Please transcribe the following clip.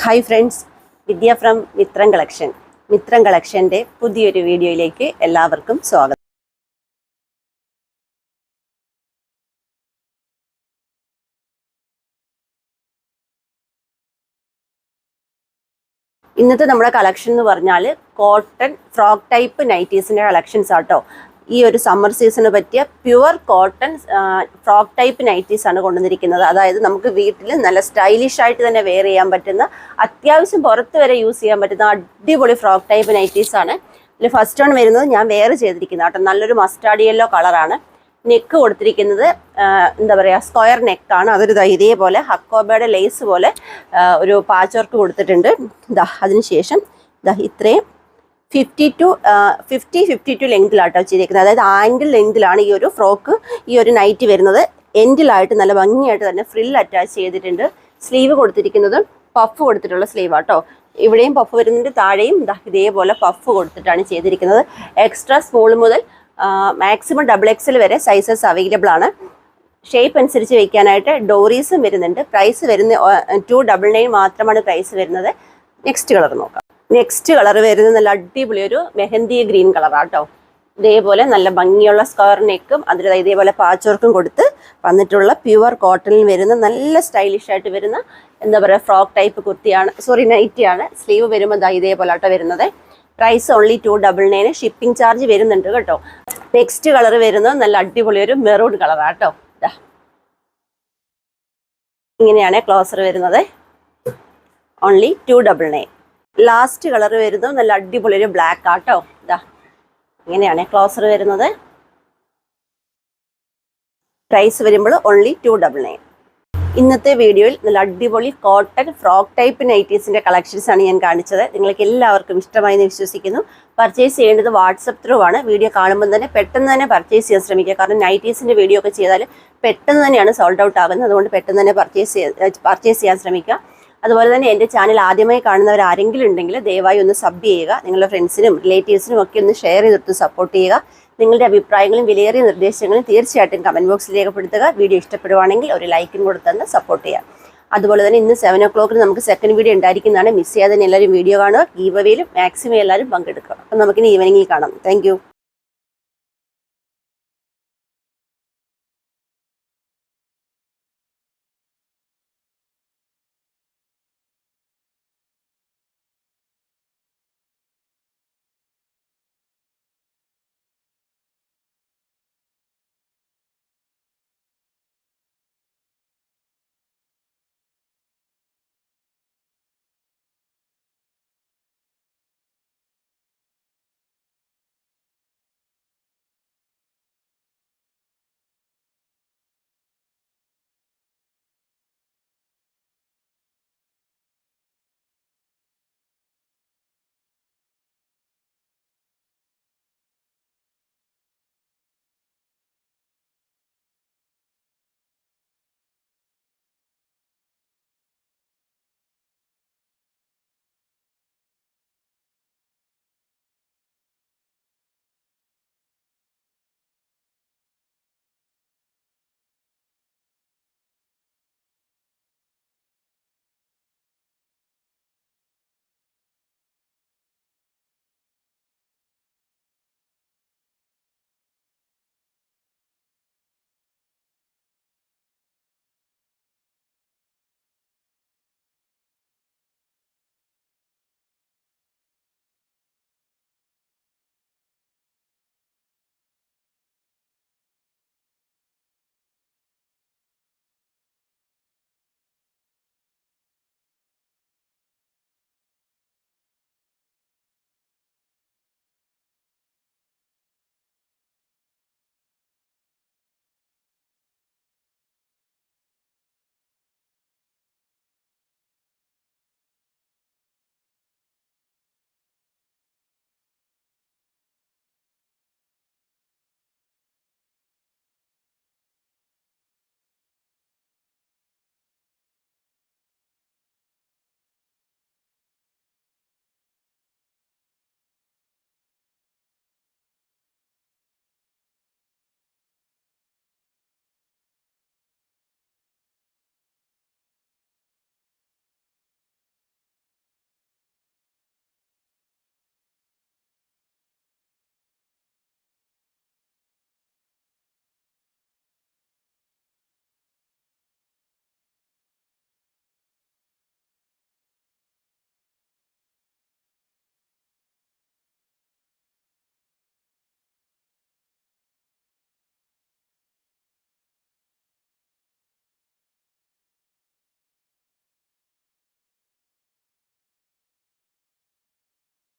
Hi friends, Vidya from Mithram collection. Mithram കളക്ഷൻ്റെ പുതിയൊരു വീഡിയോയിലേക്ക് എല്ലാവർക്കും സ്വാഗതം. ഇന്നത്തെ നമ്മുടെ കളക്ഷൻ എന്ന് പറഞ്ഞാൽ കോട്ടൺ ഫ്രോക്ക് ടൈപ്പ് നൈറ്റീസിൻ്റെ കളക്ഷൻസ് ആട്ടോ. ഈ ഒരു സമ്മർ സീസണ് പറ്റിയ pure cotton frock type nighties ആണ് കൊണ്ടുവന്നിരിക്കുന്നത്. അതായത് നമുക്ക് വീട്ടിൽ നല്ല സ്റ്റൈലിഷ് ആയിട്ട് തന്നെ വെയർ ചെയ്യാൻ പറ്റുന്ന, അത്യാവശ്യം പുറത്ത് വരെ യൂസ് ചെയ്യാൻ പറ്റുന്ന അടിപൊളി ഫ്രോക്ക് ടൈപ്പ് നൈറ്റീസ് ആണ്. ഇതിൽ ഫസ്റ്റ് വൺ വരുന്നത് ഞാൻ വെയർ ചെയ്തിരിക്കുന്നത് കേട്ടോ. നല്ലൊരു മസ്റ്റാർഡ് യെല്ലോ കളറാണ്. നെക്ക് കൊടുത്തിരിക്കുന്നത് എന്താ പറയുക, സ്ക്വയർ നെക്കാണ്. അതൊരു ഇതേപോലെ ഹക്കോബയുടെ ലേസ് പോലെ ഒരു പാച്ച് വർക്ക് കൊടുത്തിട്ടുണ്ട്. അതിനുശേഷം ഇത്രയും 52 ലെങ്തിലാട്ടോ ചെയ്തിരിക്കുന്നത്. അതായത് ആംഗിൾ ലെങ്തിലാണ് ഈ ഒരു ഫ്രോക്ക്, ഈ ഒരു നൈറ്റ് വരുന്നത്. എൻഡിലായിട്ട് നല്ല ഭംഗിയായിട്ട് തന്നെ ഫ്രിൽ അറ്റാച്ച് ചെയ്തിട്ടുണ്ട്. സ്ലീവ് കൊടുത്തിരിക്കുന്നത് പഫ് കൊടുത്തിട്ടുള്ള സ്ലീവ് ആട്ടോ. ഇവിടെയും പഫ് വരുന്നുണ്ട്, താഴെയും ഇതേപോലെ പഫ് കൊടുത്തിട്ടാണ് ചെയ്തിരിക്കുന്നത്. എക്സ്ട്രാ സ്മോൾ മുതൽ മാക്സിമം XXL വരെ സൈസസ് അവൈലബിൾ ആണ്. ഷേപ്പ് അനുസരിച്ച് വയ്ക്കാനായിട്ട് ഡോറീസും വരുന്നുണ്ട്. പ്രൈസ് വരുന്ന 299 മാത്രമാണ് പ്രൈസ് വരുന്നത്. നെക്സ്റ്റ് കളർ നോക്കാം. നെക്സ്റ്റ് കളർ വരുന്നത് നല്ല അടിപൊളി ഒരു മെഹന്തി ഗ്രീൻ കളറാട്ടോ. ഇതേപോലെ നല്ല ഭംഗിയുള്ള സ്ക്വയർ നെക്കും അതിൽ ഇതേപോലെ പാച്ച് വർക്കും കൊടുത്ത് വന്നിട്ടുള്ള പ്യുവർ കോട്ടണിൽ വരുന്ന നല്ല സ്റ്റൈലിഷ് ആയിട്ട് വരുന്ന എന്താ പറയുക ഫ്രോക്ക് ടൈപ്പ് കുർത്തിയാണ്, നൈറ്റിയാണ്. സ്ലീവ് വരുമ്പോൾ ഇതേപോലെ ആട്ടോ വരുന്നത്. Price only 299. ഷിപ്പിംഗ് ചാർജ് വരുന്നുണ്ട് കേട്ടോ. നെക്സ്റ്റ് കളർ വരുന്നത് നല്ല അടിപൊളി ഒരു മെറൂൺ കളറാട്ടോ. ഇങ്ങനെയാണ് ക്ലോസർ വരുന്നത്. ഓൺലി 299. ലാസ്റ്റ് കളർ വരുന്നത് നല്ല അടിപൊളി ഒരു ബ്ലാക്ക് ആട്ടോ. ഇങ്ങനെയാണ് ക്ലോസർ വരുന്നത്. പ്രൈസ് വരുമ്പോൾ ഓൺലി 299. ഇന്നത്തെ വീഡിയോയിൽ നല്ല അടിപൊളി കോട്ടൺ ഫ്രോക്ക് ടൈപ്പ് നൈറ്റീസിൻ്റെ കളക്ഷൻസ് ആണ് ഞാൻ കാണിച്ചത്. നിങ്ങൾക്ക് എല്ലാവർക്കും ഇഷ്ടമായി എന്ന് വിശ്വസിക്കുന്നു. പർച്ചേസ് ചെയ്യേണ്ടത് വാട്സപ്പ് ത്രൂ ആണ്. വീഡിയോ കാണുമ്പോൾ തന്നെ പെട്ടെന്ന് തന്നെ പർച്ചേസ് ചെയ്യാൻ ശ്രമിക്കുക. കാരണം നൈറ്റീസിൻ്റെ വീഡിയോ ഒക്കെ ചെയ്താൽ പെട്ടെന്ന് തന്നെയാണ് സോൾഡ് ഔട്ട് ആകുന്നത്. അതുകൊണ്ട് പെട്ടെന്ന് തന്നെ പർച്ചേസ് ചെയ്യാൻ ശ്രമിക്കുക. അതുപോലെ തന്നെ എൻ്റെ ചാനൽ ആദ്യമായി കാണുന്നവർ ആരെങ്കിലും ഉണ്ടെങ്കിൽ ദയവായി ഒന്ന് സബ് ചെയ്യുക. നിങ്ങളുടെ ഫ്രണ്ട്സിനും റിലേറ്റീവ്സിനും ഒക്കെ ഒന്ന് ഷെയർ ചെയ്തിട്ട് സപ്പോർട്ട് ചെയ്യുക. നിങ്ങളുടെ അഭിപ്രായങ്ങളും വിലയേറിയ നിർദ്ദേശങ്ങളും തീർച്ചയായിട്ടും കമൻറ്റ് ബോക്സിൽ രേഖപ്പെടുത്തുക. വീഡിയോ ഇഷ്ടപ്പെടുവാണെങ്കിൽ ഒരു ലൈക്കും കൊടുത്ത് സപ്പോർട്ട് ചെയ്യുക. അതുപോലെ തന്നെ ഇന്ന് 7 o'clock നമുക്ക് സെക്കൻഡ് വീഡിയോ ഉണ്ടായിരിക്കുന്നതാണ്. മിസ് ചെയ്യാതെ എല്ലാവരും വീഡിയോ കാണുക. ഗീവ് അവേയിലും മാക്സിമം എല്ലാവരും പങ്കെടുക്കുക. അപ്പം നമുക്കിനി ഈവനിങ്ങിൽ കാണാം. താങ്ക്